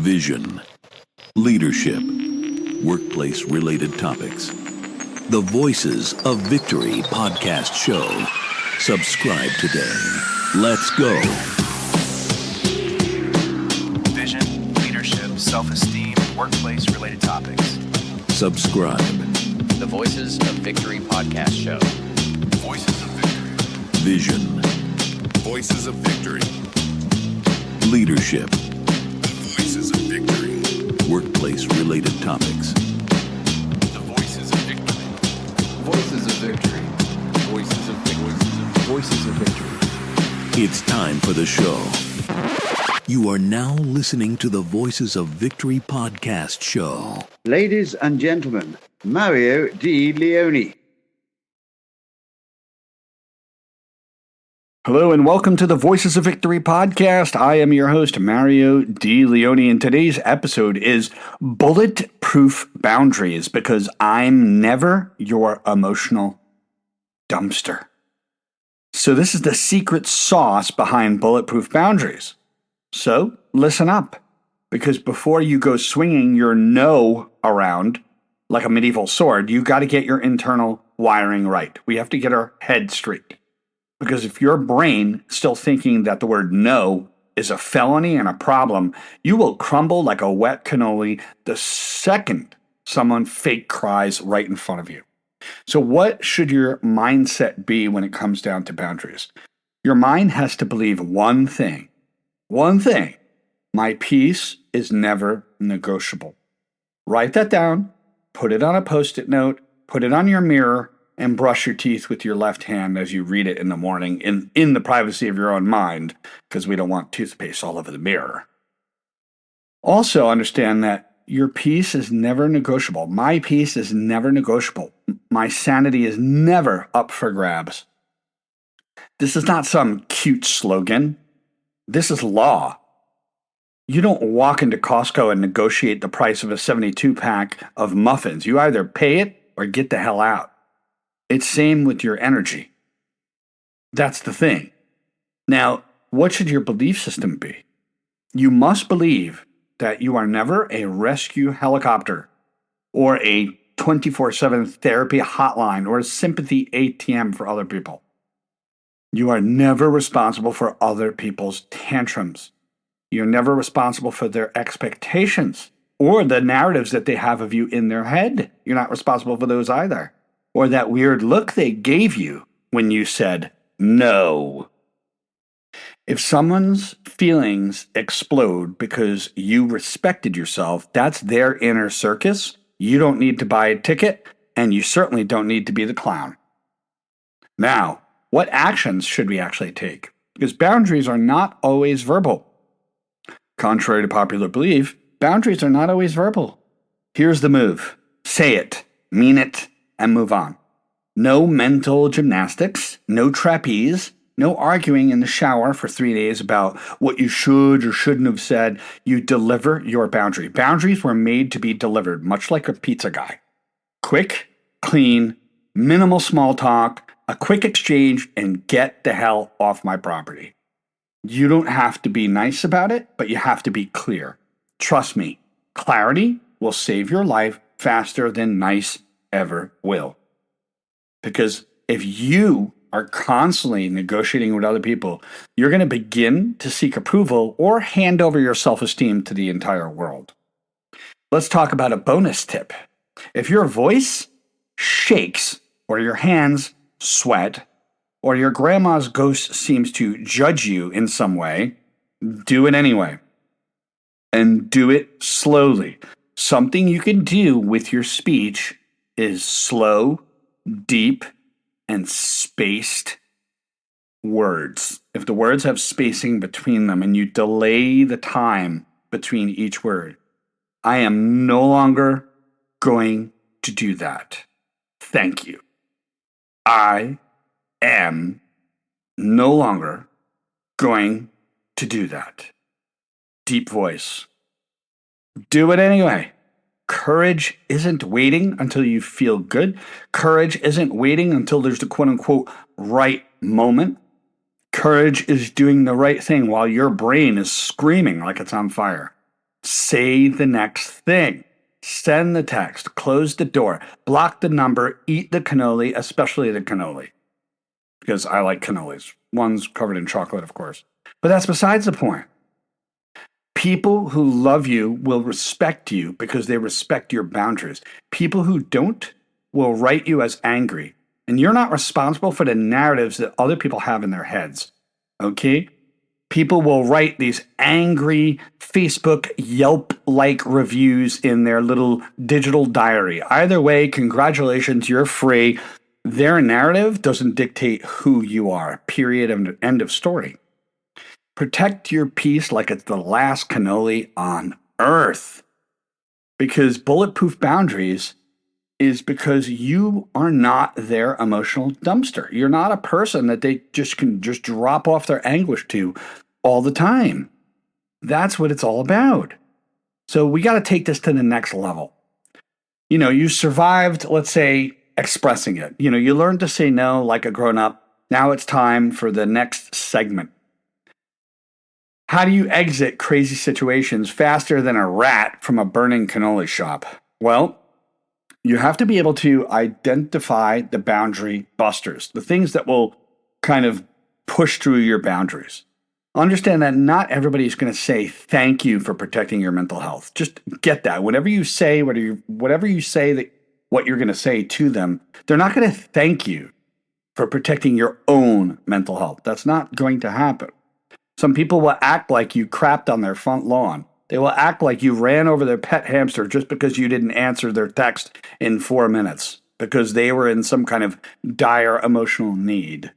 vision, leadership, workplace-related topics. The Voices of Victory podcast show. Subscribe today. Let's go. Vision, leadership, self-esteem, workplace-related topics. Subscribe. The Voices of Victory podcast show. Voices of Victory. Vision, Voices of Victory. leadership, Voices of Victory. workplace-related topics. The Voices of Victory. Voices of Victory. Voices of Victory. Voices of Victory. It's time for the show. You are now listening to the Voices of Victory podcast show. Ladies and gentlemen, Mario Di Leone. Hello and welcome to the Voices of Victory podcast. I am your host, Mario Di Leone, and today's episode is Bulletproof Boundaries, because I'm never your emotional dumpster. So this is the secret sauce behind Bulletproof Boundaries. So listen up, because before you go swinging your no around like a medieval sword, you got to get your internal wiring right. We have to get our head straight. Because if your brain is still thinking that the word no is a felony and a problem, you will crumble like a wet cannoli the second someone fake cries right in front of you. So what should your mindset be when it comes down to boundaries? Your mind has to believe one thing. One thing. My peace is never negotiable. Write that down, put it on a Post-it note, put it on your mirror, and brush your teeth with your left hand as you read it in the morning in the privacy of your own mind, because we don't want toothpaste all over the mirror. Also understand that your peace is never negotiable. My peace is never negotiable. My sanity is never up for grabs. This is not some cute slogan. This is law. You don't walk into Costco and negotiate the price of a 72-pack of muffins. You either pay it or get the hell out. It's same with your energy. That's the thing. Now, what should your belief system be? You must believe that you are never a rescue helicopter or a 24/7 therapy hotline or a sympathy ATM for other people. You are never responsible for other people's tantrums. You're never responsible for their expectations or the narratives that they have of you in their head. You're not responsible for those either. Or that weird look they gave you when you said no. If someone's feelings explode because you respected yourself, that's their inner circus. You don't need to buy a ticket, and you certainly don't need to be the clown. Now, what actions should we actually take? Because boundaries are not always verbal. Contrary to popular belief, boundaries are not always verbal. Here's the move. Say it, mean it, and move on. No mental gymnastics, no trapeze, no arguing in the shower for 3 days about what you should or shouldn't have said. You deliver your boundary. Boundaries were made to be delivered, much like a pizza guy. Quick, clean, minimal small talk, a quick exchange, and get the hell off my property. You don't have to be nice about it, but you have to be clear. Trust me, clarity will save your life faster than nice ever will. Because if you are constantly negotiating with other people, you're going to begin to seek approval or hand over your self-esteem to the entire world. Let's talk about a bonus tip. If your voice shakes, or your hands sweat, or your grandma's ghost seems to judge you in some way, do it anyway. And do it slowly. Something you can do with your speech is slow, deep, and spaced words. If the words have spacing between them and you delay the time between each word, I am no longer going to do that. Thank you. I am no longer going to do that. Deep voice. Do it anyway. Courage isn't waiting until you feel good. Courage isn't waiting until there's the quote-unquote right moment. Courage is doing the right thing while your brain is screaming like it's on fire. Say the next thing. Send the text. Close the door. Block the number. Eat the cannoli, especially the cannoli. Because I like cannolis. One's covered in chocolate, of course. But that's besides the point. People who love you will respect you because they respect your boundaries. People who don't will write you as angry. And you're not responsible for the narratives that other people have in their heads. Okay? People will write these angry Facebook Yelp-like reviews in their little digital diary. Either way, congratulations, you're free. Their narrative doesn't dictate who you are. Period. And end of story. Protect your peace like it's the last cannoli on earth. Because bulletproof boundaries is because you are not their emotional dumpster. You're not a person that they can drop off their anguish to all the time. That's what it's all about. So we got to take this to the next level. You survived, let's say, expressing it. You learned to say no like a grown-up. Now it's time for the next segment. How do you exit crazy situations faster than a rat from a burning cannoli shop? Well, you have to be able to identify the boundary busters, the things that will kind of push through your boundaries. Understand that not everybody is going to say thank you for protecting your mental health. Just get that. Whatever you say, whatever you say that what you're going to say to them, they're not going to thank you for protecting your own mental health. That's not going to happen. Some people will act like you crapped on their front lawn. They will act like you ran over their pet hamster just because you didn't answer their text in 4 minutes because they were in some kind of dire emotional need.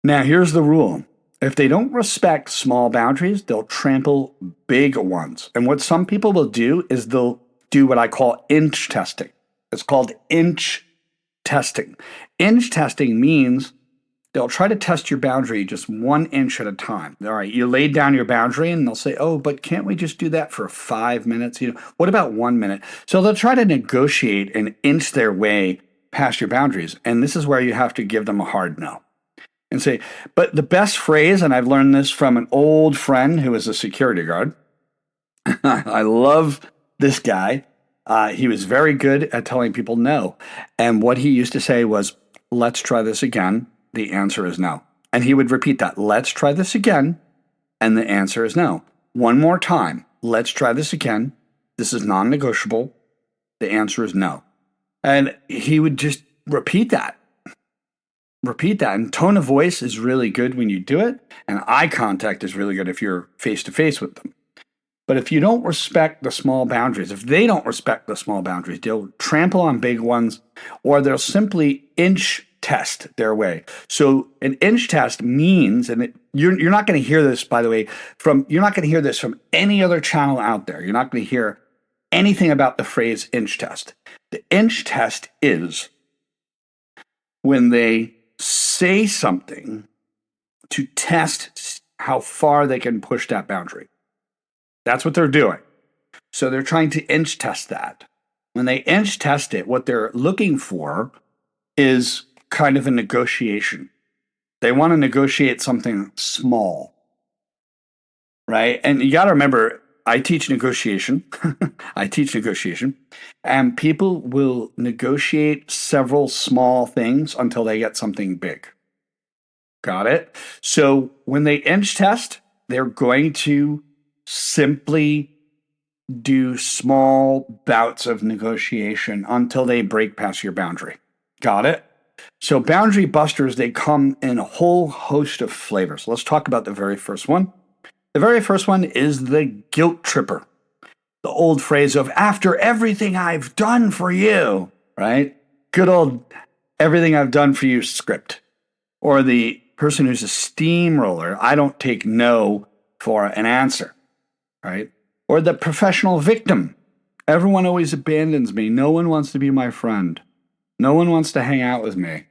Now, here's the rule. If they don't respect small boundaries, they'll trample big ones. And what some people will do is they'll do what I call inch testing. It's called inch testing. Inch testing means they'll try to test your boundary just 1 inch at a time. All right, you laid down your boundary and they'll say, oh, but can't we just do that for 5 minutes? What about 1 minute? So they'll try to negotiate and inch their way past your boundaries. And this is where you have to give them a hard no. And say, but the best phrase, and I've learned this from an old friend who is a security guard. I love this guy. He was very good at telling people no. And what he used to say was, let's try this again. The answer is no. And he would repeat that. Let's try this again. And the answer is no. One more time. Let's try this again. This is non-negotiable. The answer is no. And he would just repeat that. Repeat that. And tone of voice is really good when you do it. And eye contact is really good if you're face to face with them. But if you don't respect the small boundaries, if they don't respect the small boundaries, they'll trample on big ones, or they'll simply inch test their way. So an inch test means, and you're not going to hear this, by the way, you're not going to hear this from any other channel out there. You're not going to hear anything about the phrase inch test. The inch test is when they say something to test how far they can push that boundary. That's what they're doing. So they're trying to inch test that. When they inch test it, what they're looking for is kind of a negotiation. They want to negotiate something small, right? And you got to remember, I teach negotiation. And people will negotiate several small things until they get something big. Got it? So when they inch test, they're going to simply do small bouts of negotiation until they break past your boundary. Got it? So boundary busters, they come in a whole host of flavors. Let's talk about the very first one. The very first one is the guilt tripper. The old phrase of, after everything I've done for you, right? Good old everything I've done for you script. Or the person who's a steamroller, I don't take no for an answer, right? Or the professional victim. Everyone always abandons me. No one wants to be my friend. No one wants to hang out with me,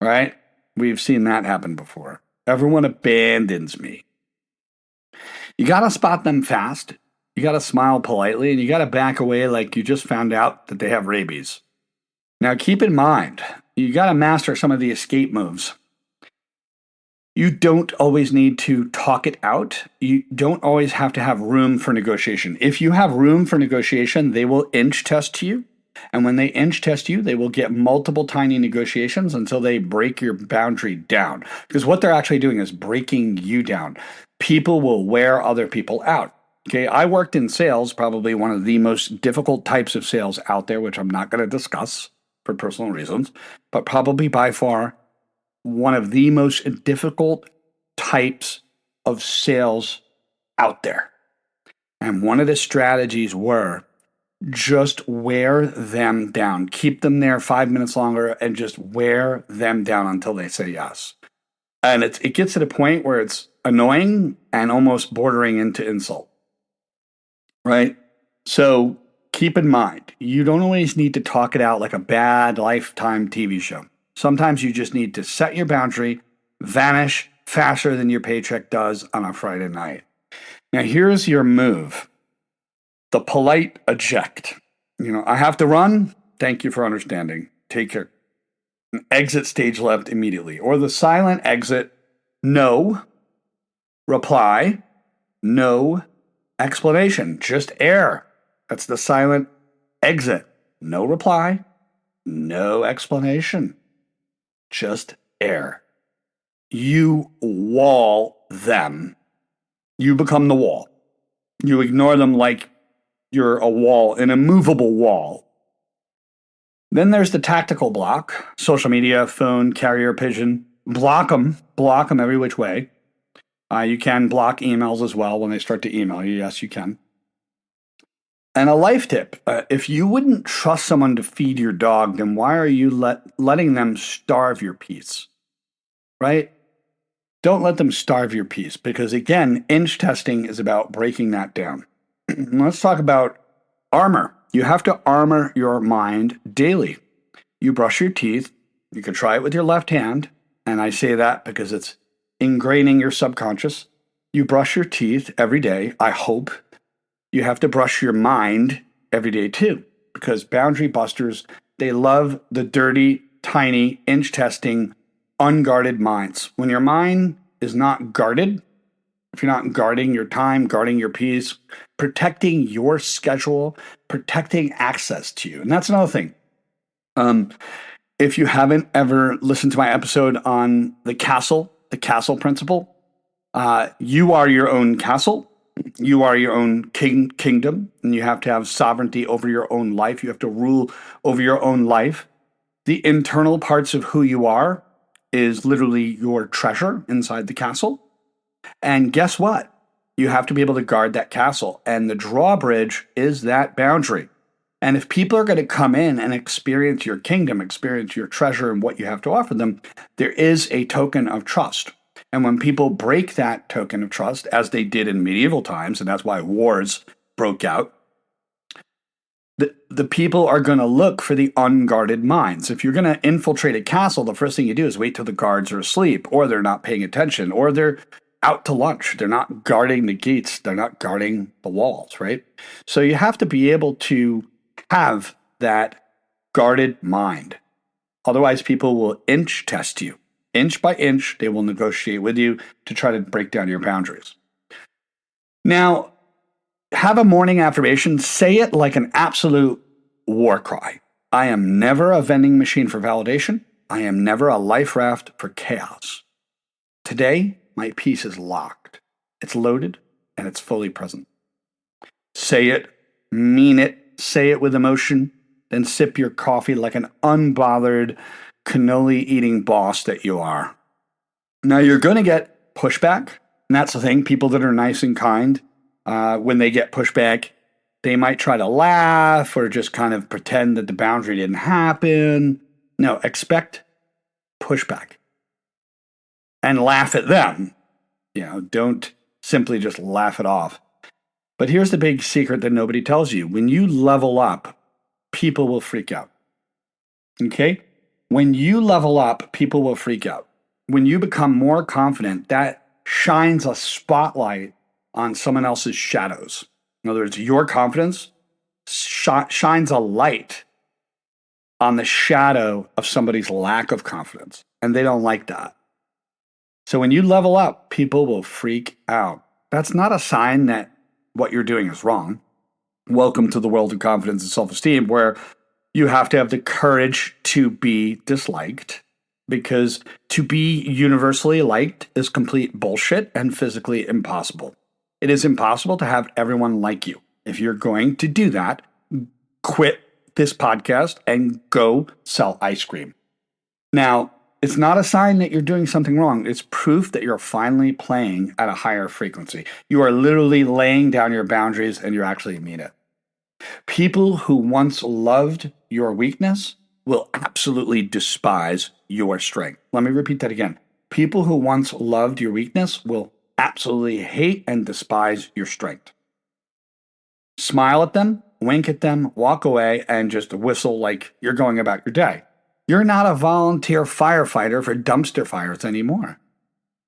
right? We've seen that happen before. Everyone abandons me. You got to spot them fast. You got to smile politely, and you got to back away like you just found out that they have rabies. Now, keep in mind, you got to master some of the escape moves. You don't always need to talk it out. You don't always have to have room for negotiation. If you have room for negotiation, they will inch test you. And when they inch test you, they will get multiple tiny negotiations until they break your boundary down. Because what they're actually doing is breaking you down. People will wear other people out. Okay, I worked in sales, probably one of the most difficult types of sales out there, which I'm not going to discuss for personal reasons, but probably by far one of the most difficult types of sales out there. And one of the strategies were just wear them down. Keep them there 5 minutes longer and just wear them down until they say yes. And it gets to the point where it's annoying and almost bordering into insult. Right? So keep in mind, you don't always need to talk it out like a bad Lifetime TV show. Sometimes you just need to set your boundary, vanish faster than your paycheck does on a Friday night. Now, here's your move. The polite eject. I have to run. Thank you for understanding. Take care. Exit stage left immediately. Or the silent exit. No. Reply. No. Explanation. Just air. That's the silent exit. No reply. No explanation. Just air. You wall them. You become the wall. You ignore them like you're a wall, an immovable wall. Then there's the tactical block. Social media, phone, carrier pigeon. Block them every which way. You can block emails as well when they start to email you. Yes, you can. And a life tip, if you wouldn't trust someone to feed your dog, then why are you letting them starve your peace? Right? Don't let them starve your peace because, again, inch testing is about breaking that down. Let's talk about armor. You have to armor your mind daily. You brush your teeth. You can try it with your left hand. And I say that because it's ingraining your subconscious. You brush your teeth every day, I hope. You have to brush your mind every day too. Because boundary busters, they love the dirty, tiny, inch testing, unguarded minds. When your mind is not guarded, if you're not guarding your time, guarding your peace, protecting your schedule, protecting access to you. And that's another thing. If you haven't ever listened to my episode on the castle principle, you are your own castle. You are your own kingdom, and you have to have sovereignty over your own life. You have to rule over your own life. The internal parts of who you are is literally your treasure inside the castle. And guess what? You have to be able to guard that castle. And the drawbridge is that boundary. And if people are going to come in and experience your kingdom, experience your treasure and what you have to offer them, there is a token of trust. And when people break that token of trust, as they did in medieval times, and that's why wars broke out, the people are going to look for the unguarded minds. If you're going to infiltrate a castle, the first thing you do is wait till the guards are asleep, or they're not paying attention, or they're out to lunch. They're not guarding the gates. They're not guarding the walls, right? So you have to be able to have that guarded mind. Otherwise, people will inch test you. Inch by inch, they will negotiate with you to try to break down your boundaries. Now, have a morning affirmation. Say it like an absolute war cry. I am never a vending machine for validation. I am never a life raft for chaos. Today, my peace is locked. It's loaded, and it's fully present. Say it, mean it, say it with emotion, then sip your coffee like an unbothered, cannoli-eating boss that you are. Now, you're going to get pushback, and that's the thing. People that are nice and kind, when they get pushback, they might try to laugh or just kind of pretend that the boundary didn't happen. No, expect pushback. And laugh at them. Don't simply just laugh it off. But here's the big secret that nobody tells you. When you level up, people will freak out. Okay? When you level up, people will freak out. When you become more confident, that shines a spotlight on someone else's shadows. In other words, your confidence shines a light on the shadow of somebody's lack of confidence. And they don't like that. So when you level up, people will freak out. That's not a sign that what you're doing is wrong. Welcome to the world of confidence and self-esteem, where you have to have the courage to be disliked, because to be universally liked is complete bullshit and physically impossible. It is impossible to have everyone like you. If you're going to do that, quit this podcast and go sell ice cream. Now, it's not a sign that you're doing something wrong. It's proof that you're finally playing at a higher frequency. You are literally laying down your boundaries and you actually mean it. People who once loved your weakness will absolutely despise your strength. Let me repeat that again. People who once loved your weakness will absolutely hate and despise your strength. Smile at them, wink at them, walk away, and just whistle like you're going about your day. You're not a volunteer firefighter for dumpster fires anymore.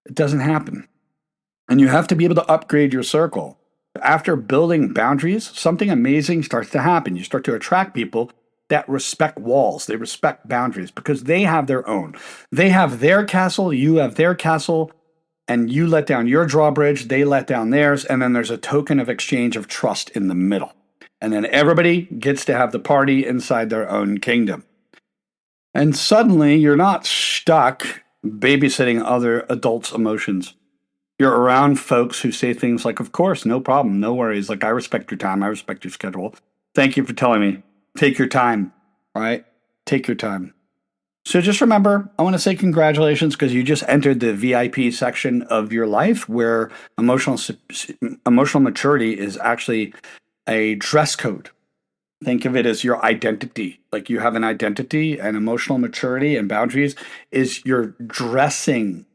It doesn't happen. And you have to be able to upgrade your circle. After building boundaries, something amazing starts to happen. You start to attract people that respect walls. They respect boundaries because they have their own. They have their castle, you have their castle, and you let down your drawbridge, they let down theirs, and then there's a token of exchange of trust in the middle. And then everybody gets to have the party inside their own kingdom. And suddenly, you're not stuck babysitting other adults' emotions. You're around folks who say things like, of course, no problem, no worries. Like, I respect your time. I respect your schedule. Thank you for telling me. Take your time, all right? Take your time. So just remember, I want to say congratulations because you just entered the VIP section of your life where emotional maturity is actually a dress code. Think of it as your identity. Like you have an identity, and emotional maturity and boundaries is your dressing,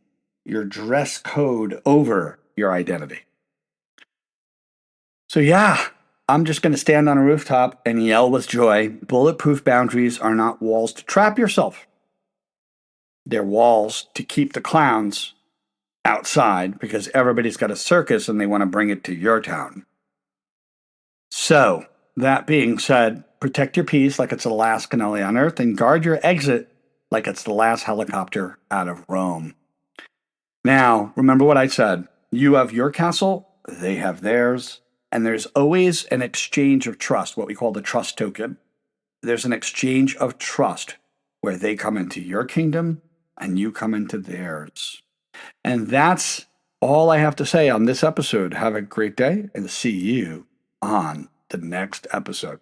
your dress code over your identity. So yeah, I'm just going to stand on a rooftop and yell with joy. Bulletproof boundaries are not walls to trap yourself. They're walls to keep the clowns outside because everybody's got a circus and they want to bring it to your town. So, that being said, protect your peace like it's the last cannoli on earth and guard your exit like it's the last helicopter out of Rome. Now, remember what I said. You have your castle, they have theirs, and there's always an exchange of trust, what we call the trust token. There's an exchange of trust where they come into your kingdom and you come into theirs. And that's all I have to say on this episode. Have a great day and see you on the next episode.